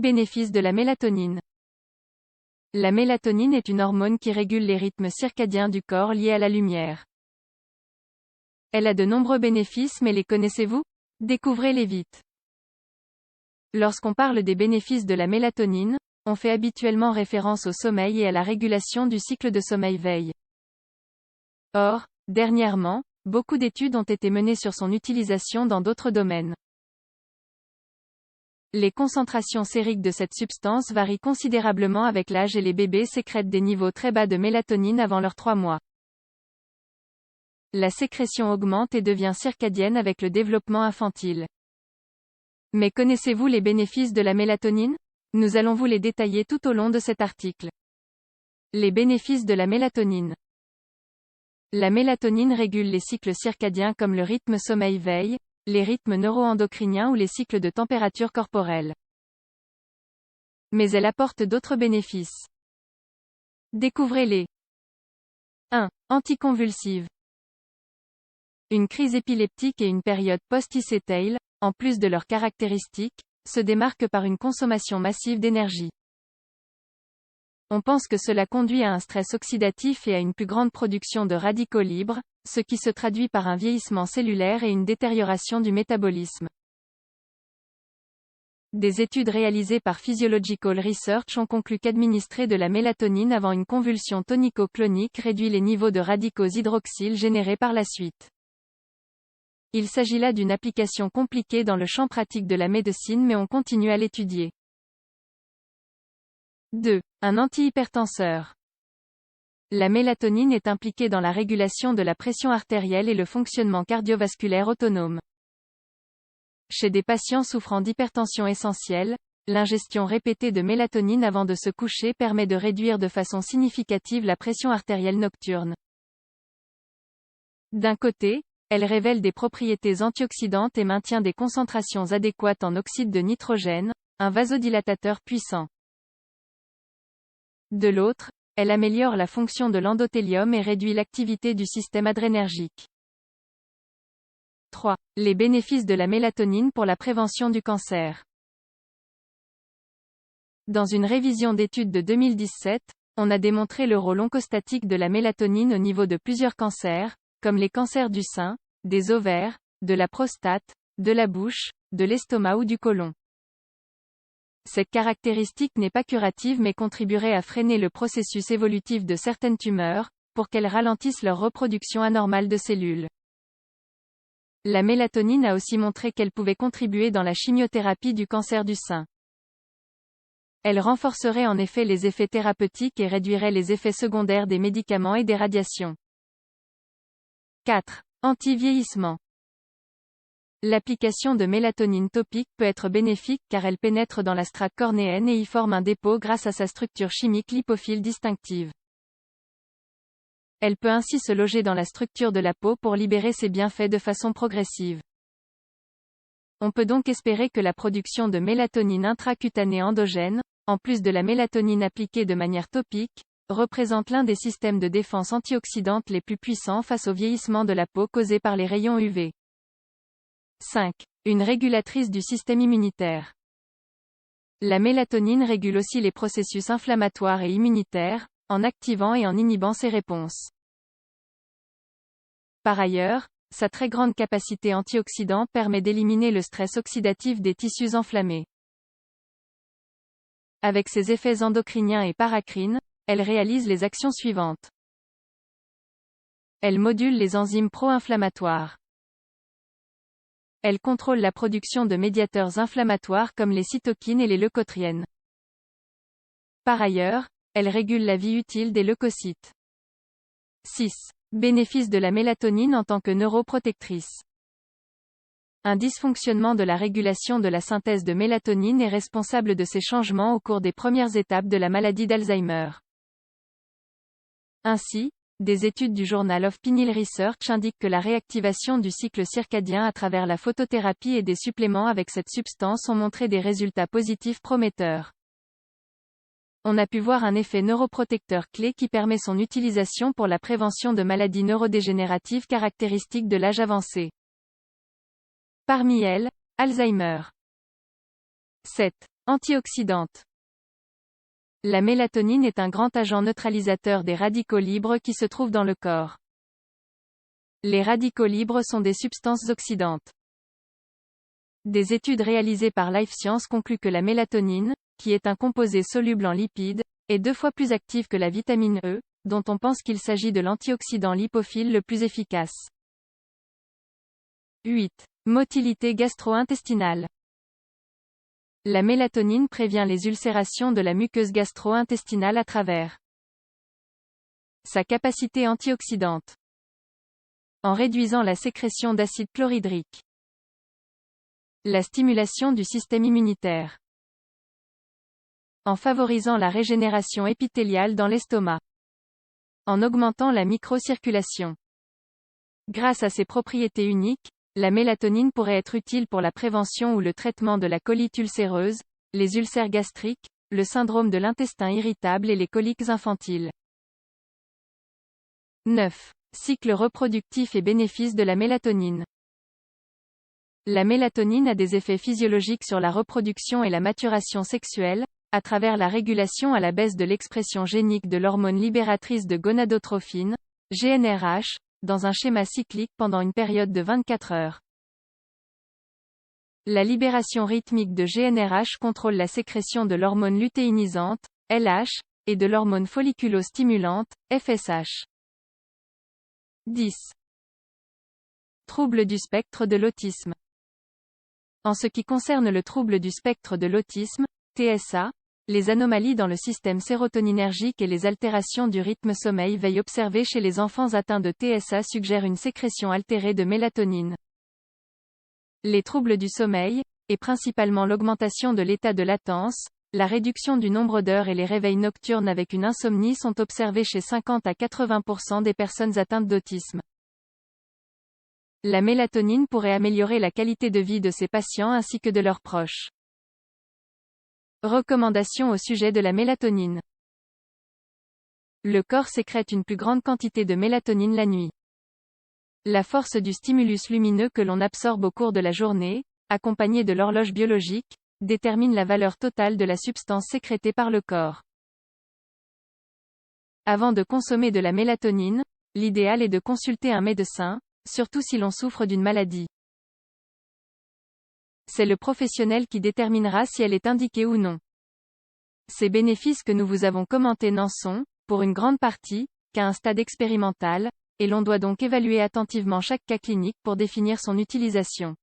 bénéfices de la mélatonine. La mélatonine est une hormone qui régule les rythmes circadiens du corps liés à la lumière. Elle a de nombreux bénéfices, mais les connaissez-vous? Découvrez-les vite. Lorsqu'on parle des bénéfices de la mélatonine, on fait habituellement référence au sommeil et à la régulation du cycle de sommeil-veille. Or, dernièrement, beaucoup d'études ont été menées sur son utilisation dans d'autres domaines. Les concentrations sériques de cette substance varient considérablement avec l'âge et les bébés sécrètent des niveaux très bas de mélatonine avant leurs 3 mois. La sécrétion augmente et devient circadienne avec le développement infantile. Mais connaissez-vous les bénéfices de la mélatonine? Nous allons vous les détailler tout au long de cet article. Les bénéfices de la mélatonine. La mélatonine régule les cycles circadiens comme le rythme sommeil-veille, les rythmes neuroendocriniens ou les cycles de température corporelle. Mais elle apporte d'autres bénéfices. Découvrez-les. 1. Anticonvulsive. Une crise épileptique et une période post-ICTAIL, en plus de leurs caractéristiques, se démarquent par une consommation massive d'énergie. On pense que cela conduit à un stress oxydatif et à une plus grande production de radicaux libres, ce qui se traduit par un vieillissement cellulaire et une détérioration du métabolisme. Des études réalisées par Physiological Research ont conclu qu'administrer de la mélatonine avant une convulsion tonico-clonique réduit les niveaux de radicaux hydroxyles générés par la suite. Il s'agit là d'une application compliquée dans le champ pratique de la médecine, mais on continue à l'étudier. 2. Un antihypertenseur. La mélatonine est impliquée dans la régulation de la pression artérielle et le fonctionnement cardiovasculaire autonome. Chez des patients souffrant d'hypertension essentielle, l'ingestion répétée de mélatonine avant de se coucher permet de réduire de façon significative la pression artérielle nocturne. D'un côté, elle révèle des propriétés antioxydantes et maintient des concentrations adéquates en oxyde de nitrogène, un vasodilatateur puissant. De l'autre, elle améliore la fonction de l'endothélium et réduit l'activité du système adrénergique. 3. Les bénéfices de la mélatonine pour la prévention du cancer. Dans une révision d'études de 2017, on a démontré le rôle oncostatique de la mélatonine au niveau de plusieurs cancers, comme les cancers du sein, des ovaires, de la prostate, de la bouche, de l'estomac ou du côlon. Cette caractéristique n'est pas curative mais contribuerait à freiner le processus évolutif de certaines tumeurs, pour qu'elles ralentissent leur reproduction anormale de cellules. La mélatonine a aussi montré qu'elle pouvait contribuer dans la chimiothérapie du cancer du sein. Elle renforcerait en effet les effets thérapeutiques et réduirait les effets secondaires des médicaments et des radiations. 4. Anti-vieillissement. L'application de mélatonine topique peut être bénéfique car elle pénètre dans la strate cornéenne et y forme un dépôt grâce à sa structure chimique lipophile distinctive. Elle peut ainsi se loger dans la structure de la peau pour libérer ses bienfaits de façon progressive. On peut donc espérer que la production de mélatonine intracutanée endogène, en plus de la mélatonine appliquée de manière topique, représente l'un des systèmes de défense antioxydante les plus puissants face au vieillissement de la peau causé par les rayons UV. 5. Une régulatrice du système immunitaire. La mélatonine régule aussi les processus inflammatoires et immunitaires, en activant et en inhibant ces réponses. Par ailleurs, sa très grande capacité antioxydante permet d'éliminer le stress oxydatif des tissus enflammés. Avec ses effets endocriniens et paracrines, elle réalise les actions suivantes. Elle module les enzymes pro-inflammatoires. Elle contrôle la production de médiateurs inflammatoires comme les cytokines et les leucotriènes. Par ailleurs, elle régule la vie utile des leucocytes. 6. Bénéfice de la mélatonine en tant que neuroprotectrice. Un dysfonctionnement de la régulation de la synthèse de mélatonine est responsable de ces changements au cours des premières étapes de la maladie d'Alzheimer. Ainsi, des études du Journal of Pineal Research indiquent que la réactivation du cycle circadien à travers la photothérapie et des suppléments avec cette substance ont montré des résultats positifs prometteurs. On a pu voir un effet neuroprotecteur clé qui permet son utilisation pour la prévention de maladies neurodégénératives caractéristiques de l'âge avancé. Parmi elles, Alzheimer. 7. Antioxydante. La mélatonine est un grand agent neutralisateur des radicaux libres qui se trouvent dans le corps. Les radicaux libres sont des substances oxydantes. Des études réalisées par Life Science concluent que la mélatonine, qui est un composé soluble en lipides, est 2 fois plus active que la vitamine E, dont on pense qu'il s'agit de l'antioxydant lipophile le plus efficace. 8. Motilité gastro-intestinale. La mélatonine prévient les ulcérations de la muqueuse gastro-intestinale à travers sa capacité antioxydante, en réduisant la sécrétion d'acide chlorhydrique, la stimulation du système immunitaire, en favorisant la régénération épithéliale dans l'estomac, en augmentant la microcirculation. Grâce à ses propriétés uniques, la mélatonine pourrait être utile pour la prévention ou le traitement de la colite ulcéreuse, les ulcères gastriques, le syndrome de l'intestin irritable et les coliques infantiles. 9. Cycle reproductif et bénéfices de la mélatonine. La mélatonine a des effets physiologiques sur la reproduction et la maturation sexuelle, à travers la régulation à la baisse de l'expression génique de l'hormone libératrice de gonadotrophine, GnRH, dans un schéma cyclique pendant une période de 24 heures. La libération rythmique de GnRH contrôle la sécrétion de l'hormone lutéinisante, LH, et de l'hormone folliculostimulante, FSH. 10. Trouble du spectre de l'autisme. En ce qui concerne le trouble du spectre de l'autisme, TSA, les anomalies dans le système sérotoninergique et les altérations du rythme sommeil-veille observées chez les enfants atteints de TSA suggèrent une sécrétion altérée de mélatonine. Les troubles du sommeil, et principalement l'augmentation de l'état de latence, la réduction du nombre d'heures et les réveils nocturnes avec une insomnie sont observés chez 50 à 80% des personnes atteintes d'autisme. La mélatonine pourrait améliorer la qualité de vie de ces patients ainsi que de leurs proches. Recommandations au sujet de la mélatonine. Le corps sécrète une plus grande quantité de mélatonine la nuit. La force du stimulus lumineux que l'on absorbe au cours de la journée, accompagné de l'horloge biologique, détermine la valeur totale de la substance sécrétée par le corps. Avant de consommer de la mélatonine, l'idéal est de consulter un médecin, surtout si l'on souffre d'une maladie. C'est le professionnel qui déterminera si elle est indiquée ou non. Ces bénéfices que nous vous avons commentés n'en sont, pour une grande partie, qu'à un stade expérimental, et l'on doit donc évaluer attentivement chaque cas clinique pour définir son utilisation.